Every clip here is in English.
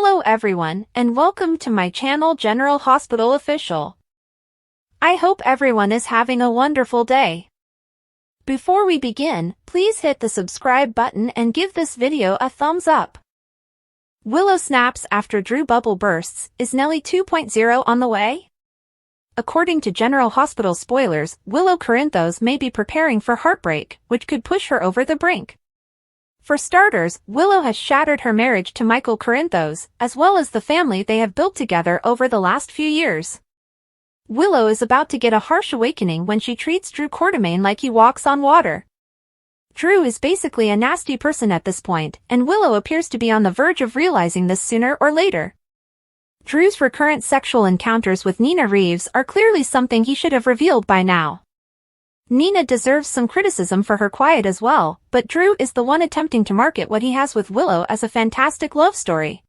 Hello everyone, and welcome to my channel General Hospital Official. I hope everyone is having a wonderful day. Before we begin, please hit the subscribe button and give this video a thumbs up. Willow snaps after Drew bubble bursts. Is Nellie 2.0 on the way? According to General Hospital spoilers, Willow Corinthos may be preparing for heartbreak, which could push her over the brink. For starters, Willow has shattered her marriage to Michael Corinthos, as well as the family they have built together over the last few years. Willow is about to get a harsh awakening when she treats Drew Quartermain like he walks on water. Drew is basically a nasty person at this point, and Willow appears to be on the verge of realizing this sooner or later. Drew's recurrent sexual encounters with Nina Reeves are clearly something he should have revealed by now. Nina deserves some criticism for her quiet as well, but Drew is the one attempting to market what he has with Willow as a fantastic love story.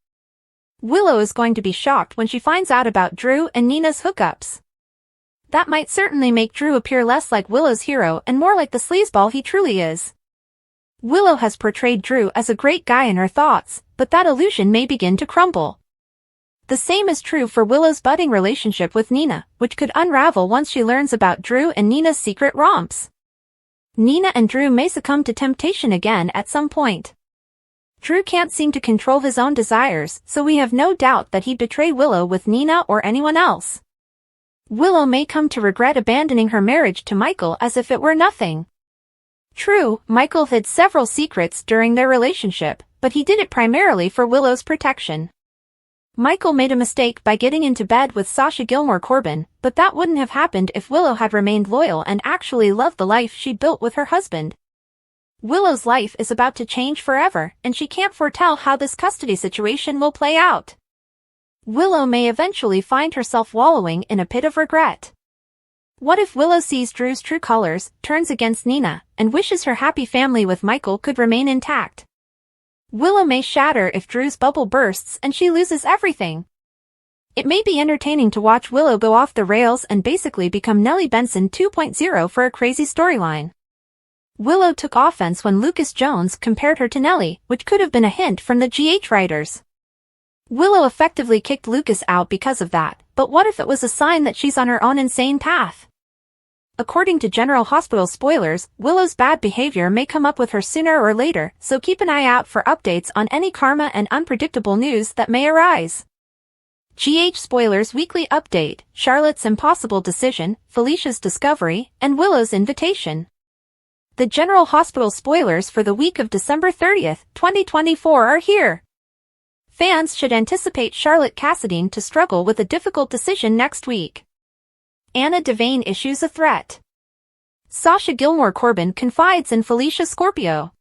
Willow is going to be shocked when she finds out about Drew and Nina's hookups. That might certainly make Drew appear less like Willow's hero and more like the sleazeball he truly is. Willow has portrayed Drew as a great guy in her thoughts, but that illusion may begin to crumble. The same is true for Willow's budding relationship with Nina, which could unravel once she learns about Drew and Nina's secret romps. Nina and Drew may succumb to temptation again at some point. Drew can't seem to control his own desires, so we have no doubt that he'd betray Willow with Nina or anyone else. Willow may come to regret abandoning her marriage to Michael as if it were nothing. True, Michael hid several secrets during their relationship, but he did it primarily for Willow's protection. Michael made a mistake by getting into bed with Sasha Gilmore Corbin, but that wouldn't have happened if Willow had remained loyal and actually loved the life she built with her husband. Willow's life is about to change forever, and she can't foretell how this custody situation will play out. Willow may eventually find herself wallowing in a pit of regret. What if Willow sees Drew's true colors, turns against Nina, and wishes her happy family with Michael could remain intact? Willow may shatter if Drew's bubble bursts and she loses everything. It may be entertaining to watch Willow go off the rails and basically become Nellie Benson 2.0 for a crazy storyline. Willow took offense when Lucas Jones compared her to Nellie, which could have been a hint from the GH writers. Willow effectively kicked Lucas out because of that, but what if it was a sign that she's on her own insane path? According to General Hospital spoilers, Willow's bad behavior may come up with her sooner or later, so keep an eye out for updates on any karma and unpredictable news that may arise. GH Spoilers Weekly Update: Charlotte's impossible decision, Felicia's discovery, and Willow's invitation. The General Hospital spoilers for the week of December 30th, 2024 are here. Fans should anticipate Charlotte Cassadine to struggle with a difficult decision next week. Anna Devane issues a threat. Sasha Gilmore Corbin confides in Felicia Scorpio.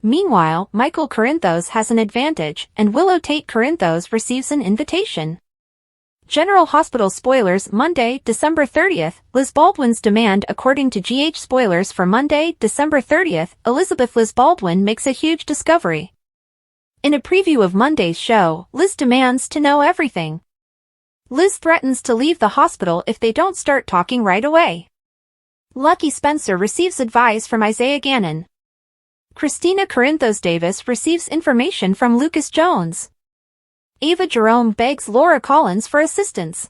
Meanwhile, Michael Corinthos has an advantage, and Willow Tate Corinthos receives an invitation. General Hospital spoilers Monday, December 30th, Liz Baldwin's demand. According to GH spoilers for Monday, December 30th, Elizabeth Liz Baldwin makes a huge discovery. In a preview of Monday's show, Liz demands to know everything. Liz threatens to leave the hospital if they don't start talking right away. Lucky Spencer receives advice from Isaiah Gannon. Christina Corinthos Davis receives information from Lucas Jones. Ava Jerome begs Laura Collins for assistance.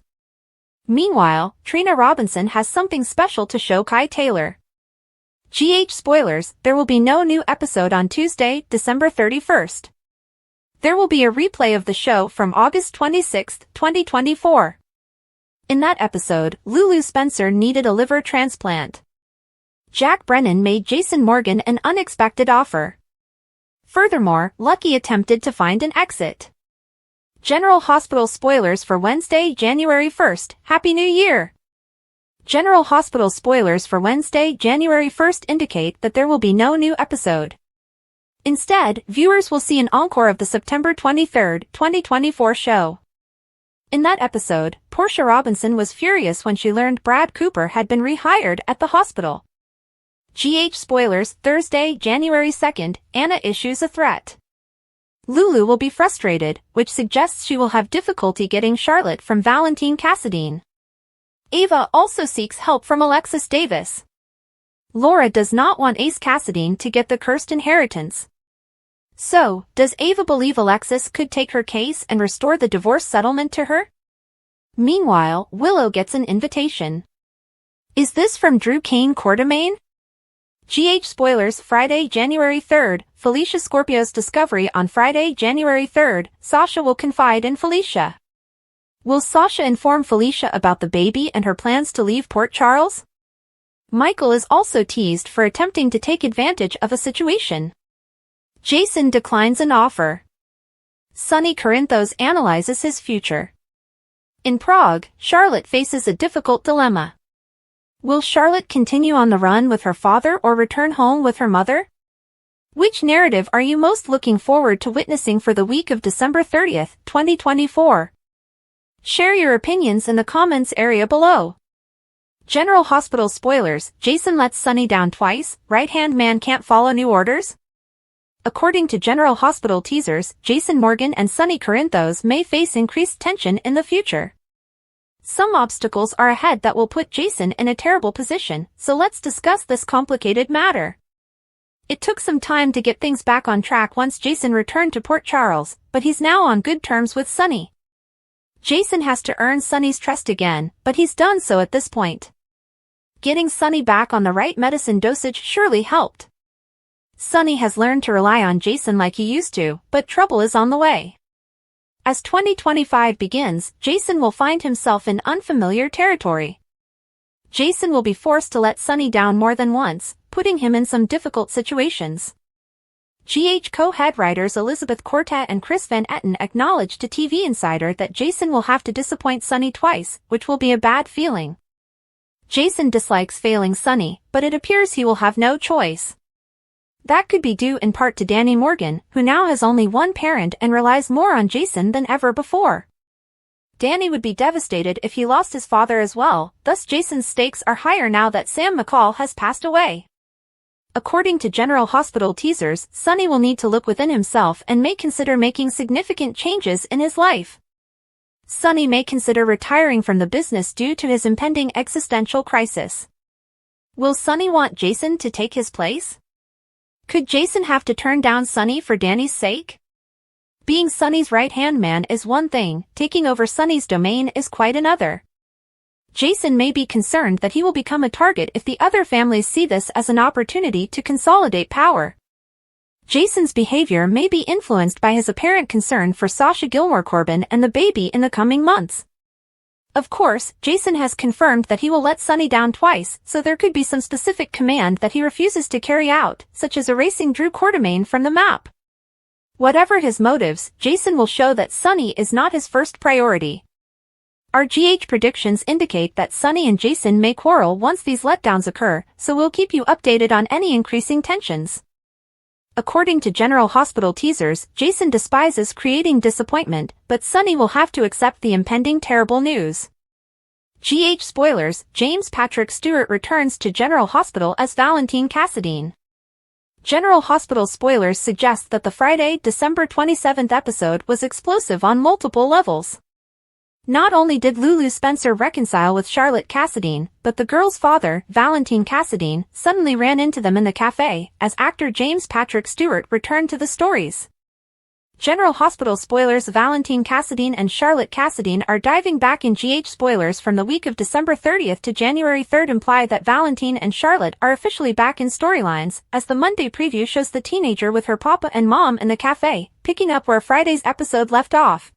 Meanwhile, Trina Robinson has something special to show Kai Taylor. GH spoilers: there will be no new episode on Tuesday, December 31st. There will be a replay of the show from August 26, 2024. In that episode, Lulu Spencer needed a liver transplant. Jack Brennan made Jason Morgan an unexpected offer. Furthermore, Lucky attempted to find an exit. General Hospital spoilers for Wednesday, January 1st. Happy New Year! General Hospital spoilers for Wednesday, January 1st indicate that there will be no new episode. Instead, viewers will see an encore of the September 23, 2024 show. In that episode, Portia Robinson was furious when she learned Brad Cooper had been rehired at the hospital. GH spoilers Thursday, January 2nd, Anna issues a threat. Lulu will be frustrated, which suggests she will have difficulty getting Charlotte from Valentine Cassadine. Ava also seeks help from Alexis Davis. Laura does not want Ace Cassadine to get the cursed inheritance. So, does Ava believe Alexis could take her case and restore the divorce settlement to her? Meanwhile, Willow gets an invitation. Is this from Drew Kane Quartermain? GH spoilers Friday, January 3rd, Felicia Scorpio's discovery on Friday, January 3rd, Sasha will confide in Felicia. Will Sasha inform Felicia about the baby and her plans to leave Port Charles? Michael is also teased for attempting to take advantage of a situation. Jason declines an offer. Sonny Corinthos analyzes his future. In Prague, Charlotte faces a difficult dilemma. Will Charlotte continue on the run with her father or return home with her mother? Which narrative are you most looking forward to witnessing for the week of December 30th, 2024? Share your opinions in the comments area below. General Hospital spoilers, Jason lets Sonny down twice, right-hand man can't follow new orders? According to General Hospital teasers, Jason Morgan and Sonny Corinthos may face increased tension in the future. Some obstacles are ahead that will put Jason in a terrible position, so let's discuss this complicated matter. It took some time to get things back on track once Jason returned to Port Charles, but he's now on good terms with Sonny. Jason has to earn Sonny's trust again, but he's done so at this point. Getting Sonny back on the right medicine dosage surely helped. Sonny has learned to rely on Jason like he used to, but trouble is on the way. As 2025 begins, Jason will find himself in unfamiliar territory. Jason will be forced to let Sonny down more than once, putting him in some difficult situations. GH co-head writers Elizabeth Cortez and Chris Van Etten acknowledged to TV Insider that Jason will have to disappoint Sonny twice, which will be a bad feeling. Jason dislikes failing Sonny, but it appears he will have no choice. That could be due in part to Danny Morgan, who now has only one parent and relies more on Jason than ever before. Danny would be devastated if he lost his father as well, thus Jason's stakes are higher now that Sam McCall has passed away. According to General Hospital teasers, Sonny will need to look within himself and may consider making significant changes in his life. Sonny may consider retiring from the business due to his impending existential crisis. Will Sonny want Jason to take his place? Could Jason have to turn down Sonny for Danny's sake? Being Sonny's right-hand man is one thing, taking over Sonny's domain is quite another. Jason may be concerned that he will become a target if the other families see this as an opportunity to consolidate power. Jason's behavior may be influenced by his apparent concern for Sasha Gilmore Corbin and the baby in the coming months. Of course, Jason has confirmed that he will let Sonny down twice, so there could be some specific command that he refuses to carry out, such as erasing Drew Quartermain from the map. Whatever his motives, Jason will show that Sonny is not his first priority. Our GH predictions indicate that Sonny and Jason may quarrel once these letdowns occur, so we'll keep you updated on any increasing tensions. According to General Hospital teasers, Jason despises creating disappointment, but Sonny will have to accept the impending terrible news. GH spoilers, James Patrick Stewart returns to General Hospital as Valentine Cassadine. General Hospital spoilers suggest that the Friday, December 27th episode was explosive on multiple levels. Not only did Lulu Spencer reconcile with Charlotte Cassadine, but the girl's father, Valentine Cassadine, suddenly ran into them in the cafe, as actor James Patrick Stewart returned to the stories. General Hospital spoilers Valentine Cassadine and Charlotte Cassadine are diving back in. GH spoilers from the week of December 30th to January 3rd imply that Valentine and Charlotte are officially back in storylines, as the Monday preview shows the teenager with her papa and mom in the cafe, picking up where Friday's episode left off.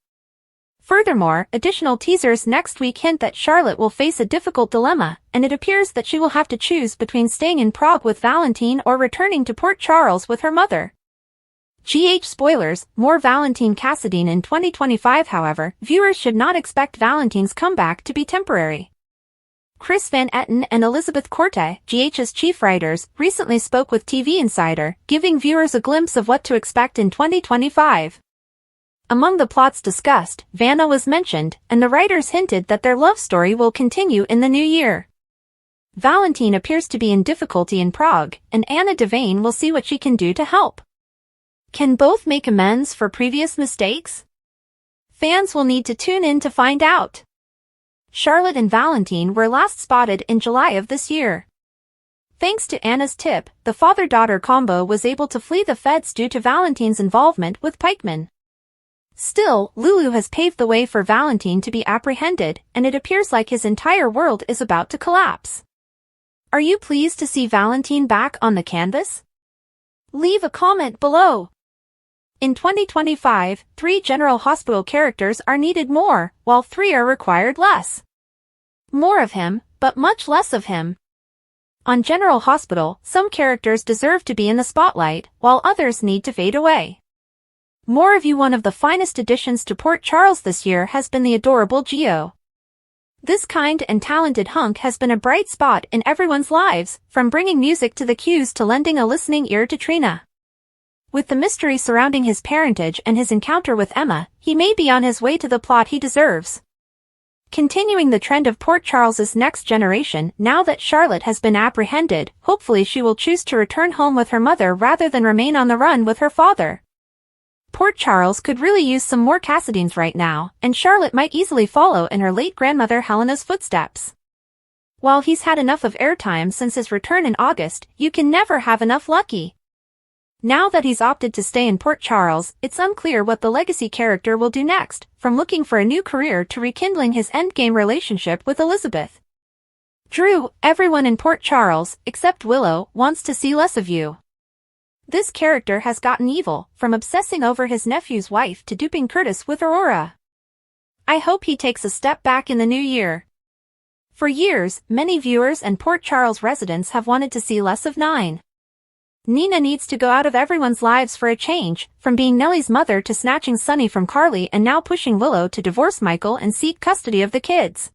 Furthermore, additional teasers next week hint that Charlotte will face a difficult dilemma, and it appears that she will have to choose between staying in Prague with Valentine or returning to Port Charles with her mother. GH spoilers, more Valentine Cassadine in 2025. However, viewers should not expect Valentine's comeback to be temporary. Chris Van Etten and Elizabeth Cortez, GH's chief writers, recently spoke with TV Insider, giving viewers a glimpse of what to expect in 2025. Among the plots discussed, Vanna was mentioned, and the writers hinted that their love story will continue in the new year. Valentine appears to be in difficulty in Prague, and Anna Devane will see what she can do to help. Can both make amends for previous mistakes? Fans will need to tune in to find out. Charlotte and Valentine were last spotted in July of this year. Thanks to Anna's tip, the father-daughter combo was able to flee the feds due to Valentine's involvement with pikemen. Still, Lulu has paved the way for Valentine to be apprehended, and it appears like his entire world is about to collapse. Are you pleased to see Valentine back on the canvas? Leave a comment below. In 2025, 3 General Hospital characters are needed more, while 3 are required less. More of him, but much less of him. On General Hospital, some characters deserve to be in the spotlight, while others need to fade away. More of you. One of the finest additions to Port Charles this year has been the adorable Geo. This kind and talented hunk has been a bright spot in everyone's lives, from bringing music to the cues to lending a listening ear to Trina. With the mystery surrounding his parentage and his encounter with Emma, he may be on his way to the plot he deserves. Continuing the trend of Port Charles's next generation, now that Charlotte has been apprehended, hopefully she will choose to return home with her mother rather than remain on the run with her father. Port Charles could really use some more Cassidines right now, and Charlotte might easily follow in her late grandmother Helena's footsteps. While he's had enough of airtime since his return in August, you can never have enough Lucky. Now that he's opted to stay in Port Charles, it's unclear what the legacy character will do next, from looking for a new career to rekindling his endgame relationship with Elizabeth. Drew, everyone in Port Charles, except Willow, wants to see less of you. This character has gotten evil, from obsessing over his nephew's wife to duping Curtis with Aurora. I hope he takes a step back in the new year. For years, many viewers and Port Charles residents have wanted to see less of Nine. Nina needs to go out of everyone's lives for a change, from being Nellie's mother to snatching Sunny from Carly and now pushing Willow to divorce Michael and seek custody of the kids.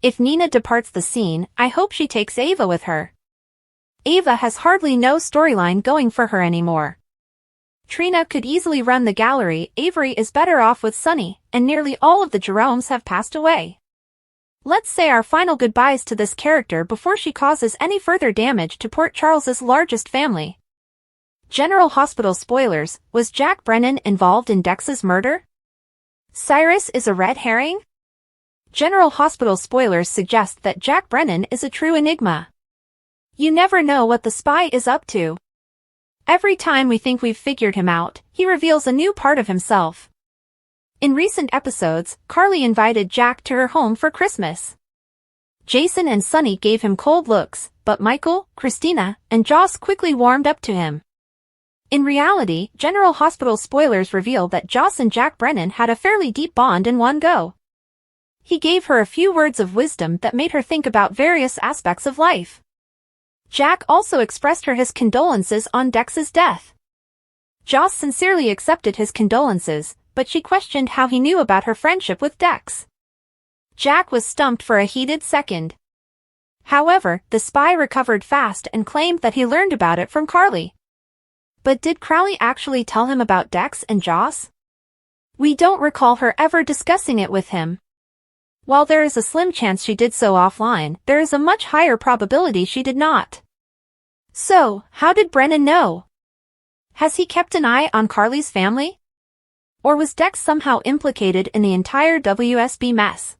If Nina departs the scene, I hope she takes Ava with her. Ava has hardly no storyline going for her anymore. Trina could easily run the gallery, Avery is better off with Sunny, and nearly all of the Jeromes have passed away. Let's say our final goodbyes to this character before she causes any further damage to Port Charles's largest family. General Hospital spoilers, was Jack Brennan involved in Dex's murder? Cyrus is a red herring? General Hospital spoilers suggest that Jack Brennan is a true enigma. You never know what the spy is up to. Every time we think we've figured him out, he reveals a new part of himself. In recent episodes, Carly invited Jack to her home for Christmas. Jason and Sunny gave him cold looks, but Michael, Christina, and Joss quickly warmed up to him. In reality, General Hospital spoilers reveal that Joss and Jack Brennan had a fairly deep bond in one go. He gave her a few words of wisdom that made her think about various aspects of life. Jack also expressed her his condolences on Dex's death. Joss sincerely accepted his condolences, but she questioned how he knew about her friendship with Dex. Jack was stumped for a heated second. However, the spy recovered fast and claimed that he learned about it from Carly. But did Crowley actually tell him about Dex and Joss? We don't recall her ever discussing it with him. While there is a slim chance she did so offline, there is a much higher probability she did not. So, how did Brennan know? Has he kept an eye on Carly's family? Or was Dex somehow implicated in the entire WSB mess?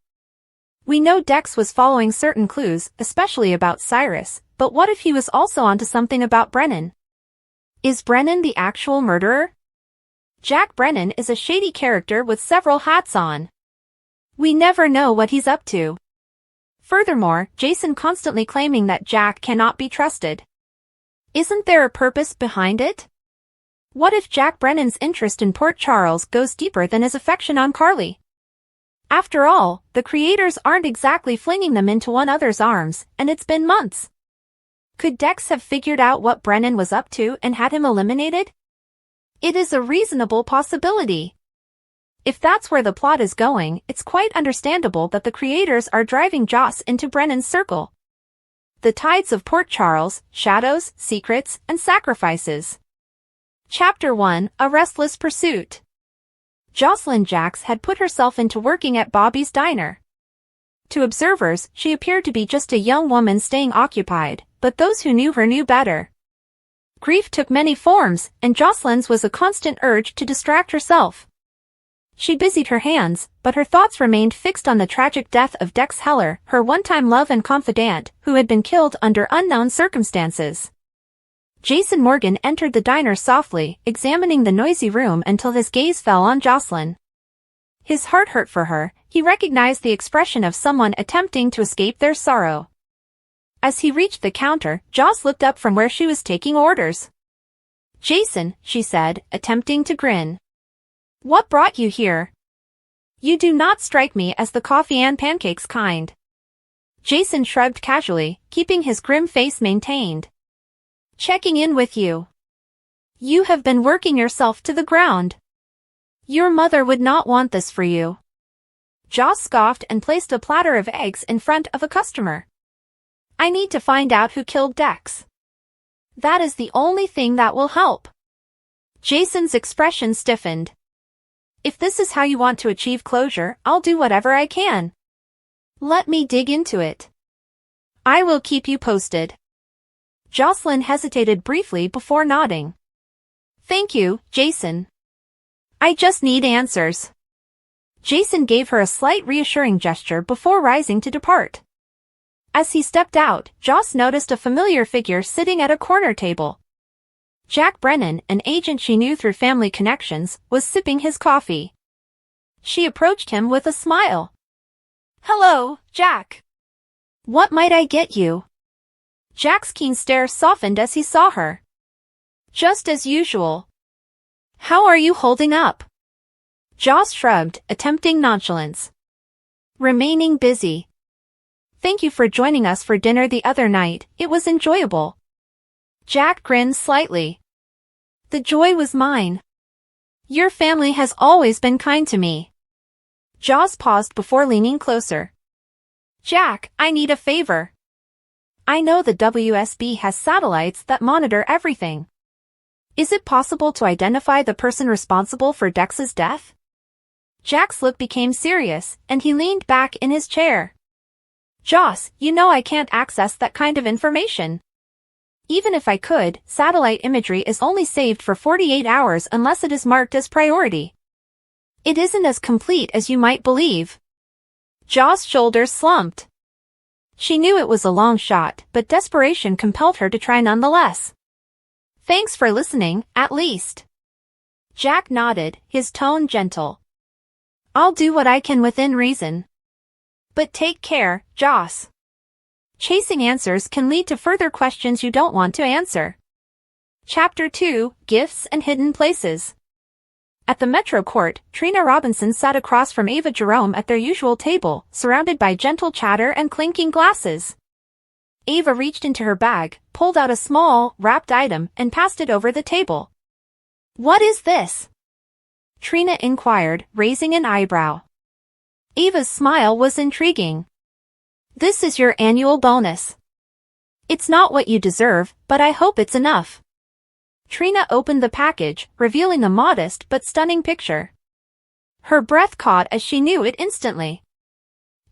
We know Dex was following certain clues, especially about Cyrus, but what if he was also onto something about Brennan? Is Brennan the actual murderer? Jack Brennan is a shady character with several hats on. We never know what he's up to. Furthermore, Jason constantly claiming that Jack cannot be trusted. Isn't there a purpose behind it? What if Jack Brennan's interest in Port Charles goes deeper than his affection on Carly? After all, the creators aren't exactly flinging them into one another's arms, and it's been months. Could Dex have figured out what Brennan was up to and had him eliminated? It is a reasonable possibility. If that's where the plot is going, it's quite understandable that the creators are driving Joss into Brennan's circle. The tides of Port Charles, shadows, secrets, and sacrifices. Chapter 1, A Restless Pursuit. Jocelyn Jax had put herself into working at Bobby's diner. To observers, she appeared to be just a young woman staying occupied, but those who knew her knew better. Grief took many forms, and Jocelyn's was a constant urge to distract herself. She busied her hands, but her thoughts remained fixed on the tragic death of Dex Heller, her one-time love and confidant, who had been killed under unknown circumstances. Jason Morgan entered the diner softly, examining the noisy room until his gaze fell on Jocelyn. His heart hurt for her. He recognized the expression of someone attempting to escape their sorrow. As he reached the counter, Joss looked up from where she was taking orders. "Jason," she said, attempting to grin. "What brought you here? You do not strike me as the coffee and pancakes kind." Jason shrugged casually, keeping his grim face maintained. "Checking in with you. You have been working yourself to the ground. Your mother would not want this for you." Joss scoffed and placed a platter of eggs in front of a customer. "I need to find out who killed Dex. That is the only thing that will help." Jason's expression stiffened. "If this is how you want to achieve closure, I'll do whatever I can. Let me dig into it. I will keep you posted." Jocelyn hesitated briefly before nodding. "Thank you, Jason. I just need answers." Jason gave her a slight reassuring gesture before rising to depart. As he stepped out, Joss noticed a familiar figure sitting at a corner table. Jack Brennan, an agent she knew through family connections, was sipping his coffee. She approached him with a smile. "Hello, Jack. What might I get you?" Jack's keen stare softened as he saw her. "Just as usual. How are you holding up?" Joss shrugged, attempting nonchalance. "Remaining busy. Thank you for joining us for dinner the other night, it was enjoyable." Jack grinned slightly. "The joy was mine. Your family has always been kind to me." Joss paused before leaning closer. "Jack, I need a favor. I know the WSB has satellites that monitor everything. Is it possible to identify the person responsible for Dex's death?" Jack's look became serious, and he leaned back in his chair. "Joss, you know I can't access that kind of information. Even if I could, satellite imagery is only saved for 48 hours unless it is marked as priority. It isn't as complete as you might believe." Joss' shoulders slumped. She knew it was a long shot, but desperation compelled her to try nonetheless. "Thanks for listening, at least." Jack nodded, his tone gentle. "I'll do what I can within reason. But take care, Joss. Chasing answers can lead to further questions you don't want to answer." Chapter 2, Gifts and Hidden Places. At the Metro Court, Trina Robinson sat across from Ava Jerome at their usual table, surrounded by gentle chatter and clinking glasses. Ava reached into her bag, pulled out a small, wrapped item, and passed it over the table. "What is this?" Trina inquired, raising an eyebrow. Ava's smile was intriguing. "This is your annual bonus. It's not what you deserve, but I hope it's enough." Trina opened the package, revealing a modest but stunning picture. Her breath caught as she knew it instantly.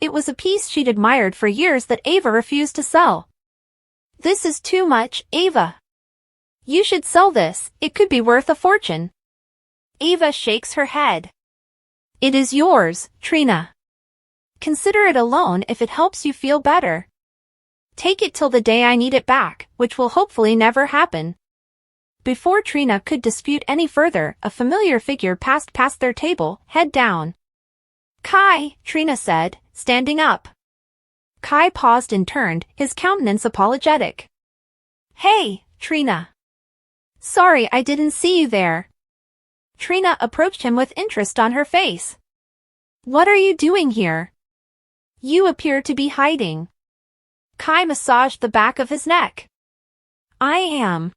It was a piece she'd admired for years that Ava refused to sell. "This is too much, Ava. You should sell this, it could be worth a fortune." Ava shakes her head. "It is yours, Trina. Consider it a loan if it helps you feel better. Take it till the day I need it back, which will hopefully never happen." Before Trina could dispute any further, a familiar figure passed past their table, head down. "Kai," Trina said, standing up. Kai paused and turned, his countenance apologetic. "Hey, Trina. Sorry I didn't see you there." Trina approached him with interest on her face. "What are you doing here? You appear to be hiding." Kai massaged the back of his neck. "I am.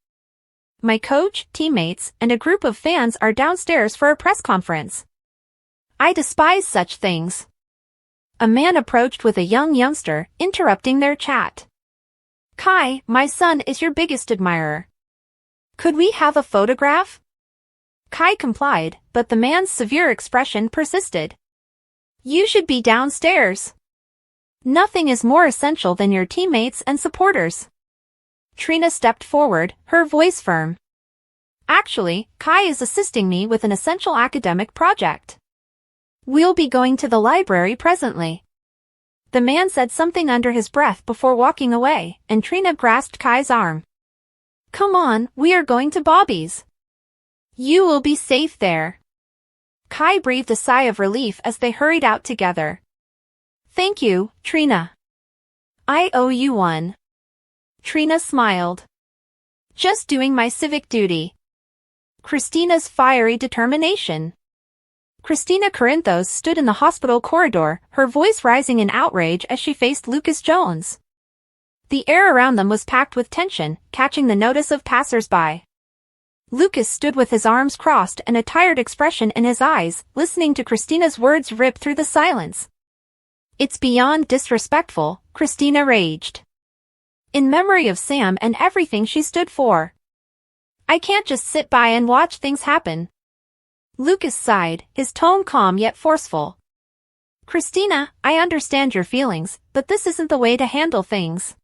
My coach, teammates, and a group of fans are downstairs for a press conference. I despise such things." A man approached with a young youngster, interrupting their chat. "Kai, my son is your biggest admirer. Could we have a photograph?" Kai complied, but the man's severe expression persisted. "You should be downstairs. Nothing is more essential than your teammates and supporters." Trina stepped forward, her voice firm. "Actually, Kai is assisting me with an essential academic project. We'll be going to the library presently. The man said something under his breath before walking away, and Trina grasped Kai's arm. Come on, we are going to Bobby's. You will be safe there. Kai breathed a sigh of relief as they hurried out together. Thank you, Trina. I owe you one. Trina smiled. Just doing my civic duty. Christina's fiery determination. Christina Corinthos stood in the hospital corridor, her voice rising in outrage as she faced Lucas Jones. The air around them was packed with tension, catching the notice of passers-by. Lucas stood with his arms crossed and a tired expression in his eyes, listening to Christina's words rip through the silence. It's beyond disrespectful, Christina raged. In memory of Sam and everything she stood for. I can't just sit by and watch things happen. Lucas sighed, his tone calm yet forceful. Christina, I understand your feelings, but this isn't the way to handle things.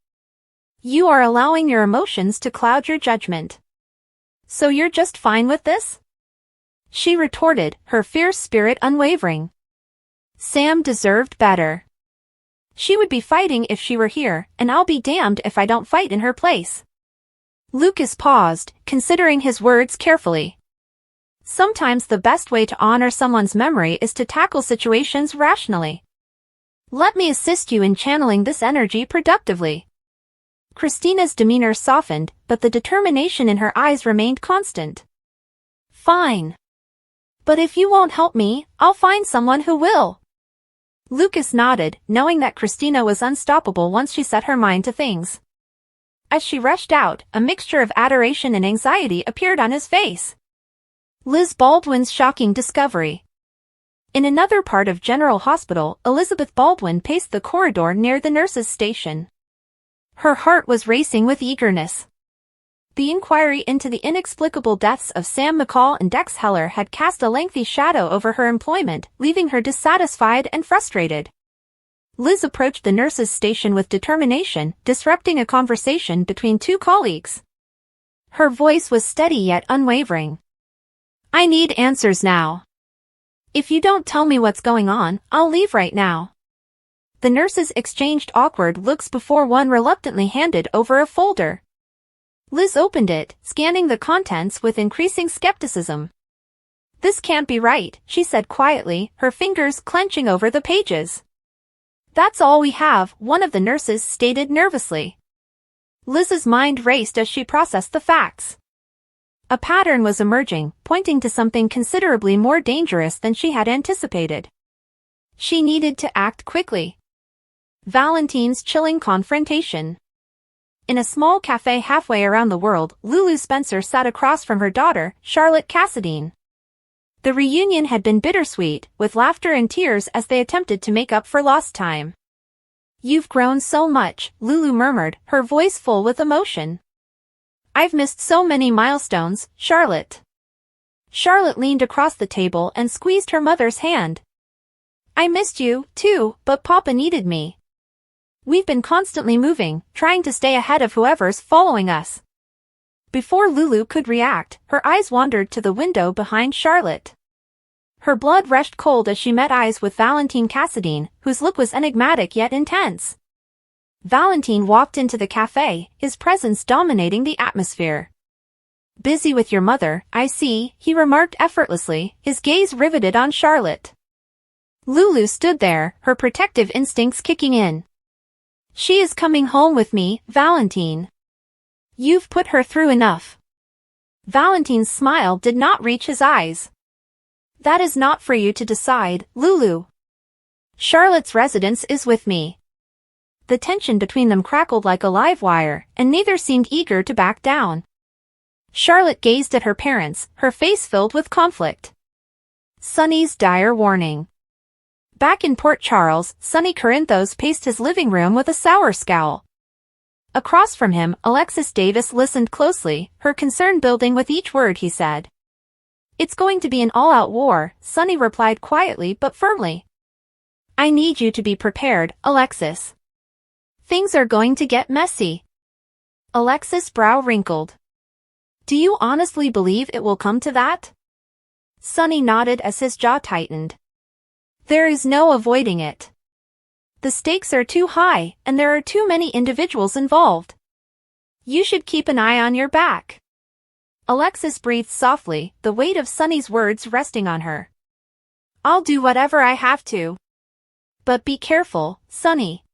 You are allowing your emotions to cloud your judgment. So you're just fine with this? She retorted, her fierce spirit unwavering. Sam deserved better. She would be fighting if she were here, and I'll be damned if I don't fight in her place. Lucas paused, considering his words carefully. Sometimes the best way to honor someone's memory is to tackle situations rationally. Let me assist you in channeling this energy productively. Christina's demeanor softened, but the determination in her eyes remained constant. Fine. But if you won't help me, I'll find someone who will. Lucas nodded, knowing that Christina was unstoppable once she set her mind to things. As she rushed out, a mixture of adoration and anxiety appeared on his face. Liz Baldwin's shocking discovery. In another part of General Hospital, Elizabeth Baldwin paced the corridor near the nurses' station. Her heart was racing with eagerness. The inquiry into the inexplicable deaths of Sam McCall and Dex Heller had cast a lengthy shadow over her employment, leaving her dissatisfied and frustrated. Liz approached the nurses' station with determination, disrupting a conversation between two colleagues. Her voice was steady yet unwavering. I need answers now. If you don't tell me what's going on, I'll leave right now. The nurses exchanged awkward looks before one reluctantly handed over a folder. Liz opened it, scanning the contents with increasing skepticism. This can't be right, she said quietly, her fingers clenching over the pages. That's all we have, one of the nurses stated nervously. Liz's mind raced as she processed the facts. A pattern was emerging, pointing to something considerably more dangerous than she had anticipated. She needed to act quickly. Valentine's chilling confrontation. In a small cafe halfway around the world, Lulu Spencer sat across from her daughter, Charlotte Cassadine. The reunion had been bittersweet, with laughter and tears as they attempted to make up for lost time. You've grown so much, Lulu murmured, her voice full with emotion. I've missed so many milestones, Charlotte. Charlotte leaned across the table and squeezed her mother's hand. I missed you, too, but Papa needed me. We've been constantly moving, trying to stay ahead of whoever's following us. Before Lulu could react, her eyes wandered to the window behind Charlotte. Her blood rushed cold as she met eyes with Valentine Cassadine, whose look was enigmatic yet intense. Valentine walked into the cafe, his presence dominating the atmosphere. Busy with your mother, I see, he remarked effortlessly, his gaze riveted on Charlotte. Lulu stood there, her protective instincts kicking in. She is coming home with me, Valentine. You've put her through enough. Valentine's smile did not reach his eyes. That is not for you to decide, Lulu. Charlotte's residence is with me. The tension between them crackled like a live wire, and neither seemed eager to back down. Charlotte gazed at her parents, her face filled with conflict. Sonny's dire warning. Back in Port Charles, Sonny Corinthos paced his living room with a sour scowl. Across from him, Alexis Davis listened closely, her concern building with each word he said. It's going to be an all-out war, Sonny replied quietly but firmly. I need you to be prepared, Alexis. Things are going to get messy. Alexis' brow wrinkled. Do you honestly believe it will come to that? Sonny nodded as his jaw tightened. There is no avoiding it. The stakes are too high, and there are too many individuals involved. You should keep an eye on your back. Alexis breathed softly, the weight of Sunny's words resting on her. I'll do whatever I have to. But be careful, Sunny.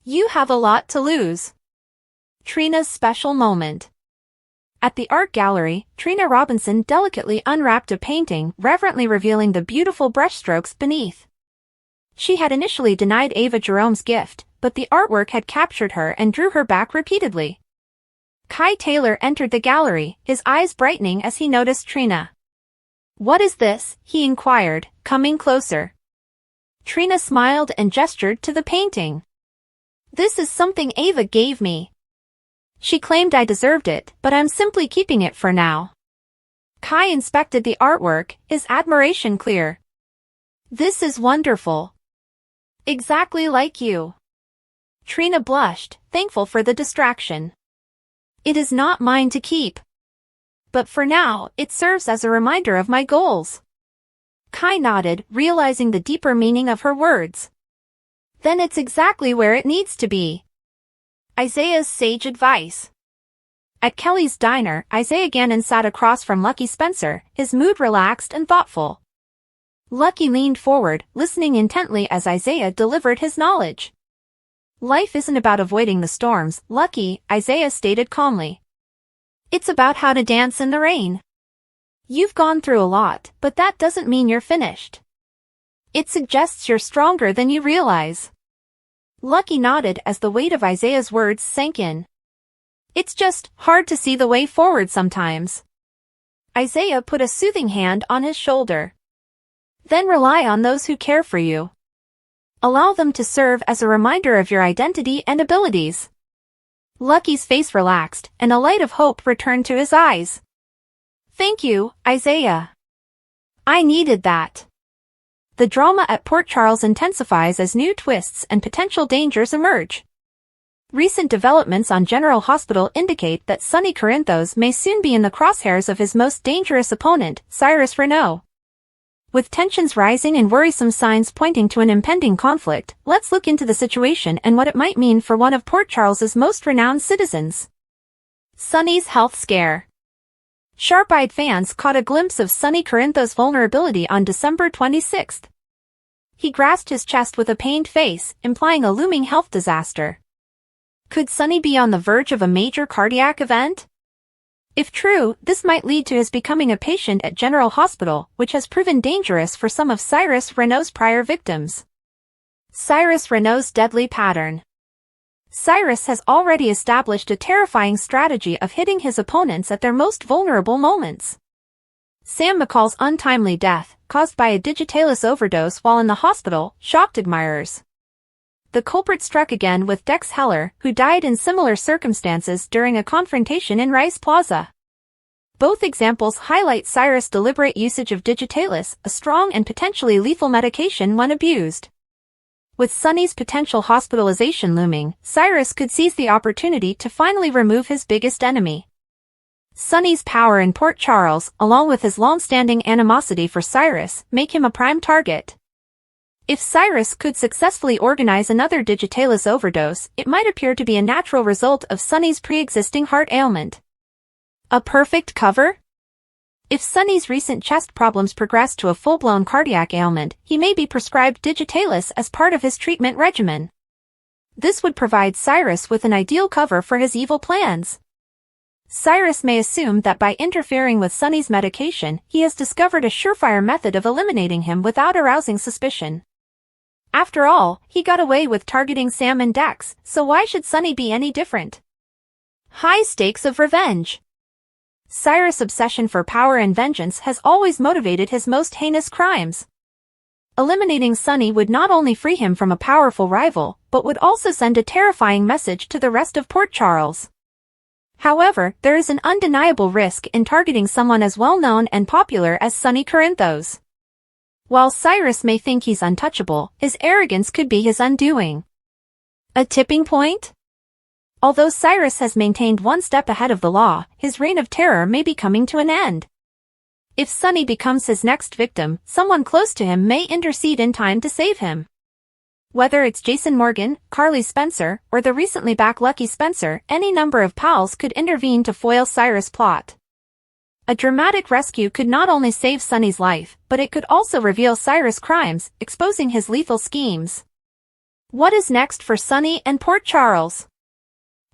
You have a lot to lose. Trina's special moment. At the art gallery, Trina Robinson delicately unwrapped a painting, reverently revealing the beautiful brushstrokes beneath. She had initially denied Ava Jerome's gift, but the artwork had captured her and drew her back repeatedly. Kai Taylor entered the gallery, his eyes brightening as he noticed Trina. What is this? He inquired, coming closer. Trina smiled and gestured to the painting. This is something Ava gave me. She claimed I deserved it, but I'm simply keeping it for now. Kai inspected the artwork, his admiration clear. This is wonderful. Exactly like you. Trina blushed, thankful for the distraction. It is not mine to keep. But for now, it serves as a reminder of my goals. Kai nodded, realizing the deeper meaning of her words. Then it's exactly where it needs to be. Isaiah's sage advice. At Kelly's diner, Isaiah Gannon sat across from Lucky Spencer, his mood relaxed and thoughtful. Lucky leaned forward, listening intently as Isaiah delivered his knowledge. Life isn't about avoiding the storms, Lucky, Isaiah stated calmly. It's about how to dance in the rain. You've gone through a lot, but that doesn't mean you're finished. It suggests you're stronger than you realize. Lucky nodded as the weight of Isaiah's words sank in. It's just hard to see the way forward sometimes. Isaiah put a soothing hand on his shoulder. Then rely on those who care for you. Allow them to serve as a reminder of your identity and abilities. Lucky's face relaxed, and a light of hope returned to his eyes. Thank you, Isaiah. I needed that. The drama at Port Charles intensifies as new twists and potential dangers emerge. Recent developments on General Hospital indicate that Sonny Corinthos may soon be in the crosshairs of his most dangerous opponent, Cyrus Renaud. With tensions rising and worrisome signs pointing to an impending conflict, let's look into the situation and what it might mean for one of Port Charles's most renowned citizens. Sonny's health scare. Sharp-eyed fans caught a glimpse of Sonny Corinthos' vulnerability on December 26. He grasped his chest with a pained face, implying a looming health disaster. Could Sonny be on the verge of a major cardiac event? If true, this might lead to his becoming a patient at General Hospital, which has proven dangerous for some of Cyrus Renaud's prior victims. Cyrus Renaud's deadly pattern. Cyrus has already established a terrifying strategy of hitting his opponents at their most vulnerable moments. Sam McCall's untimely death, caused by a digitalis overdose while in the hospital, shocked admirers. The culprit struck again with Dex Heller, who died in similar circumstances during a confrontation in Rice Plaza. Both examples highlight Cyrus' deliberate usage of digitalis, a strong and potentially lethal medication when abused. With Sonny's potential hospitalization looming, Cyrus could seize the opportunity to finally remove his biggest enemy. Sonny's power in Port Charles, along with his long-standing animosity for Cyrus, make him a prime target. If Cyrus could successfully organize another digitalis overdose, it might appear to be a natural result of Sonny's pre-existing heart ailment. A perfect cover? If Sonny's recent chest problems progress to a full-blown cardiac ailment, he may be prescribed digitalis as part of his treatment regimen. This would provide Cyrus with an ideal cover for his evil plans. Cyrus may assume that by interfering with Sonny's medication, he has discovered a surefire method of eliminating him without arousing suspicion. After all, he got away with targeting Sam and Dex, so why should Sonny be any different? High stakes of revenge. Cyrus' obsession for power and vengeance has always motivated his most heinous crimes. Eliminating Sonny would not only free him from a powerful rival, but would also send a terrifying message to the rest of Port Charles. However, there is an undeniable risk in targeting someone as well-known and popular as Sonny Corinthos. While Cyrus may think he's untouchable, his arrogance could be his undoing. A tipping point? Although Cyrus has maintained one step ahead of the law, his reign of terror may be coming to an end. If Sunny becomes his next victim, someone close to him may intercede in time to save him. Whether it's Jason Morgan, Carly Spencer, or the recently back Lucky Spencer, any number of pals could intervene to foil Cyrus' plot. A dramatic rescue could not only save Sunny's life, but it could also reveal Cyrus' crimes, exposing his lethal schemes. What is next for Sunny and Port Charles?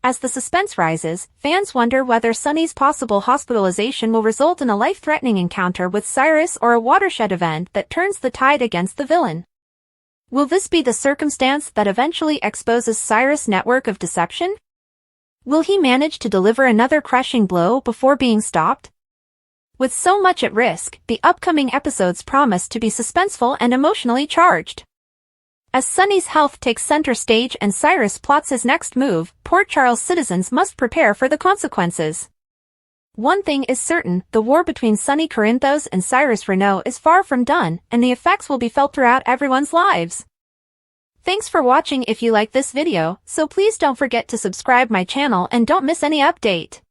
As the suspense rises, fans wonder whether Sunny's possible hospitalization will result in a life-threatening encounter with Cyrus or a watershed event that turns the tide against the villain. Will this be the circumstance that eventually exposes Cyrus' network of deception? Will he manage to deliver another crushing blow before being stopped? With so much at risk, the upcoming episodes promise to be suspenseful and emotionally charged. As Sunny's health takes center stage and Cyrus plots his next move, Port Charles citizens must prepare for the consequences. One thing is certain, the war between Sunny Corinthos and Cyrus Renaud is far from done, and the effects will be felt throughout everyone's lives. Thanks for watching. If you like this video, so please don't forget to subscribe my channel and don't miss any update.